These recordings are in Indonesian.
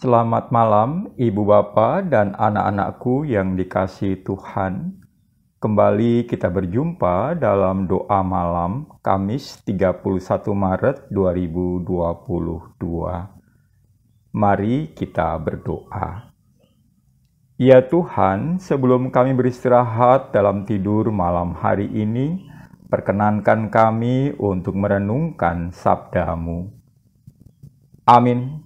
Selamat malam, Ibu Bapa dan anak-anakku yang dikasihi Tuhan. Kembali kita berjumpa dalam doa malam Kamis 31 Maret 2022. Mari kita berdoa. Ya Tuhan, sebelum kami beristirahat dalam tidur malam hari ini, perkenankan kami untuk merenungkan sabda-Mu. Amin.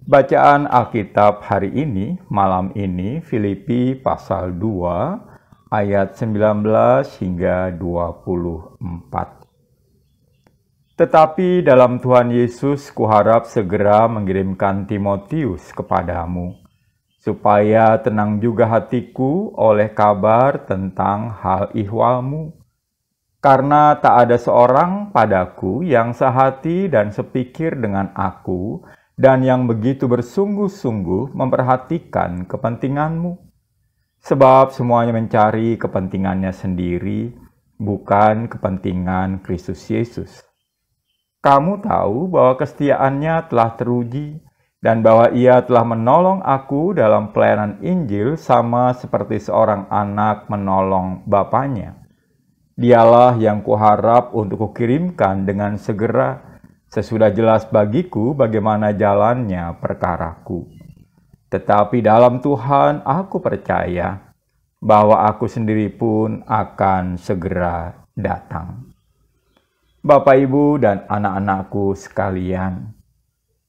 Bacaan Alkitab hari ini, malam ini, Filipi pasal 2, ayat 19 hingga 24. Tetapi dalam Tuhan Yesus kuharap segera mengirimkan Timotius kepadamu, supaya tenang juga hatiku oleh kabar tentang hal ihwalmu. Karena tak ada seorang padaku yang sehati dan sepikir dengan aku, dan yang begitu bersungguh-sungguh memperhatikan kepentinganmu. Sebab semuanya mencari kepentingannya sendiri, bukan kepentingan Kristus Yesus. Kamu tahu bahwa kesetiaannya telah teruji, dan bahwa ia telah menolong aku dalam pelayanan Injil sama seperti seorang anak menolong bapaknya. Dialah yang kuharap untuk kukirimkan dengan segera, sesudah jelas bagiku bagaimana jalannya perkaraku. Tetapi dalam Tuhan aku percaya bahwa aku sendiri pun akan segera datang. Bapak, Ibu, dan anak-anakku sekalian,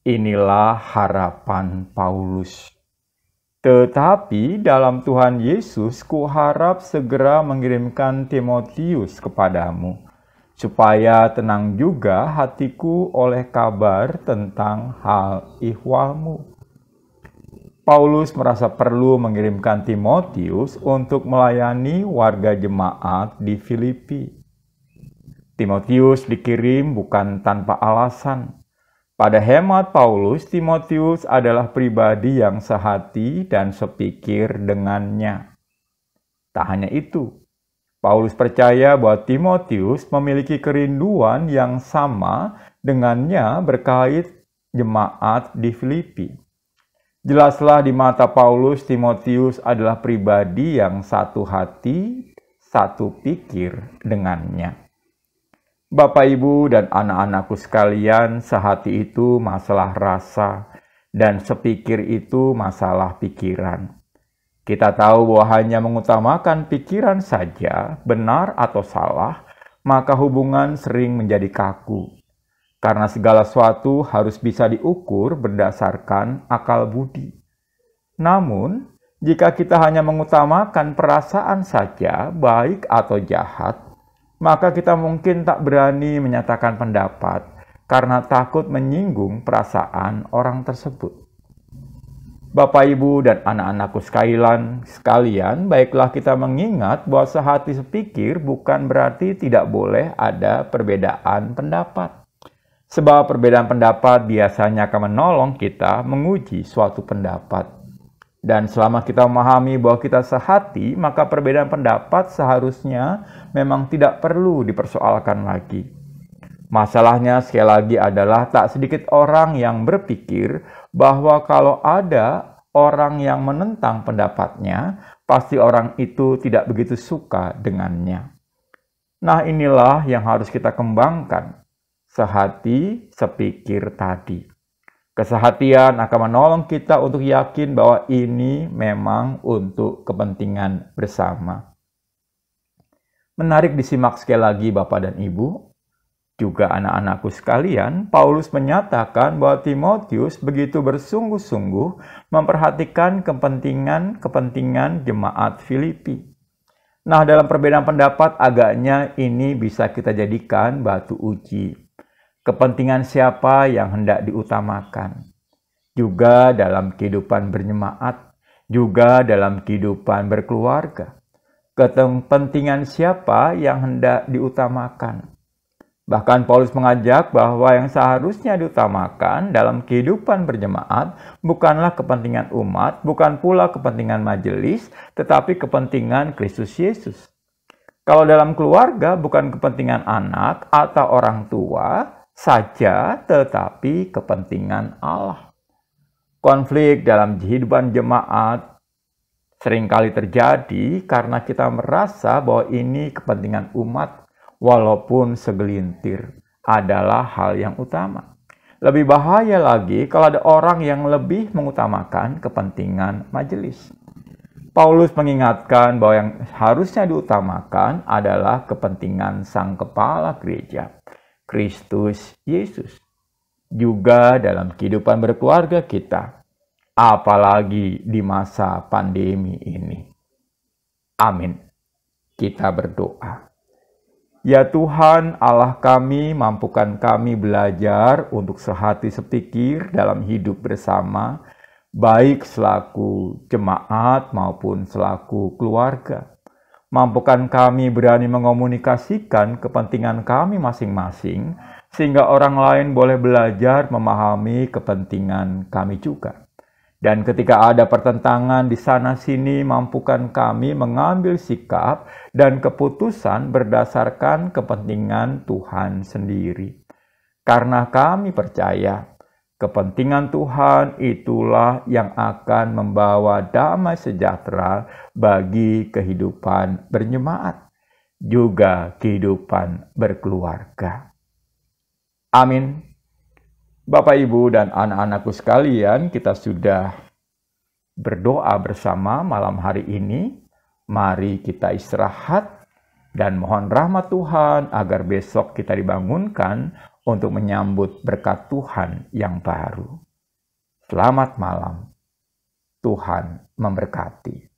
inilah harapan Paulus. Tetapi dalam Tuhan Yesus kuharap segera mengirimkan Timotius kepadamu, supaya tenang juga hatiku oleh kabar tentang hal ihwalmu. Paulus merasa perlu mengirimkan Timotius untuk melayani warga jemaat di Filipi. Timotius dikirim bukan tanpa alasan. Pada hemat Paulus, Timotius adalah pribadi yang sehati dan sepikir dengannya. Tak hanya itu, Paulus percaya bahwa Timotius memiliki kerinduan yang sama dengannya berkait jemaat di Filipi. Jelaslah di mata Paulus, Timotius adalah pribadi yang satu hati, satu pikir dengannya. Bapak, Ibu, dan anak-anakku sekalian, sehati itu masalah rasa, dan sepikir itu masalah pikiran. Kita tahu bahwa hanya mengutamakan pikiran saja, benar atau salah, maka hubungan sering menjadi kaku. Karena segala sesuatu harus bisa diukur berdasarkan akal budi. Namun, jika kita hanya mengutamakan perasaan saja, baik atau jahat, maka kita mungkin tak berani menyatakan pendapat karena takut menyinggung perasaan orang tersebut. Bapak, Ibu, dan anak-anakku sekalian, baiklah kita mengingat bahwa sehati sepikir bukan berarti tidak boleh ada perbedaan pendapat. Sebab perbedaan pendapat biasanya akan menolong kita menguji suatu pendapat. Dan selama kita memahami bahwa kita sehati, maka perbedaan pendapat seharusnya memang tidak perlu dipersoalkan lagi. Masalahnya sekali lagi adalah tak sedikit orang yang berpikir bahwa kalau ada orang yang menentang pendapatnya, pasti orang itu tidak begitu suka dengannya. Nah, inilah yang harus kita kembangkan. Sehati, sepikir tadi. Kesehatian akan menolong kita untuk yakin bahwa ini memang untuk kepentingan bersama. Menarik disimak sekali lagi Bapak dan Ibu, juga anak-anakku sekalian, Paulus menyatakan bahwa Timotius begitu bersungguh-sungguh memperhatikan kepentingan jemaat Filipi. Nah, dalam perbedaan pendapat agaknya ini bisa kita jadikan batu uji. Kepentingan siapa yang hendak diutamakan. Juga dalam kehidupan berjemaat, juga dalam kehidupan berkeluarga. Kepentingan siapa yang hendak diutamakan. Bahkan Paulus mengajak bahwa yang seharusnya diutamakan dalam kehidupan berjemaat bukanlah kepentingan umat, bukan pula kepentingan majelis, tetapi kepentingan Kristus Yesus. Kalau dalam keluarga bukan kepentingan anak atau orang tua saja, tetapi kepentingan Allah. Konflik dalam kehidupan jemaat seringkali terjadi karena kita merasa bahwa ini kepentingan umat, walaupun segelintir adalah hal yang utama. Lebih bahaya lagi kalau ada orang yang lebih mengutamakan kepentingan majelis. Paulus mengingatkan bahwa yang harusnya diutamakan adalah kepentingan sang kepala gereja, Kristus Yesus. Juga dalam kehidupan berkeluarga kita, apalagi di masa pandemi ini. Amin. Kita berdoa. Ya Tuhan Allah kami, mampukan kami belajar untuk sehati sepikir dalam hidup bersama, baik selaku jemaat maupun selaku keluarga. Mampukan kami berani mengomunikasikan kepentingan kami masing-masing, sehingga orang lain boleh belajar memahami kepentingan kami juga. Dan ketika ada pertentangan di sana-sini, mampukan kami mengambil sikap dan keputusan berdasarkan kepentingan Tuhan sendiri. Karena kami percaya, kepentingan Tuhan itulah yang akan membawa damai sejahtera bagi kehidupan berjemaat, juga kehidupan berkeluarga. Amin. Bapak, Ibu, dan anak-anakku sekalian, kita sudah berdoa bersama malam hari ini. Mari kita istirahat dan mohon rahmat Tuhan agar besok kita dibangunkan untuk menyambut berkat Tuhan yang baru. Selamat malam. Tuhan memberkati.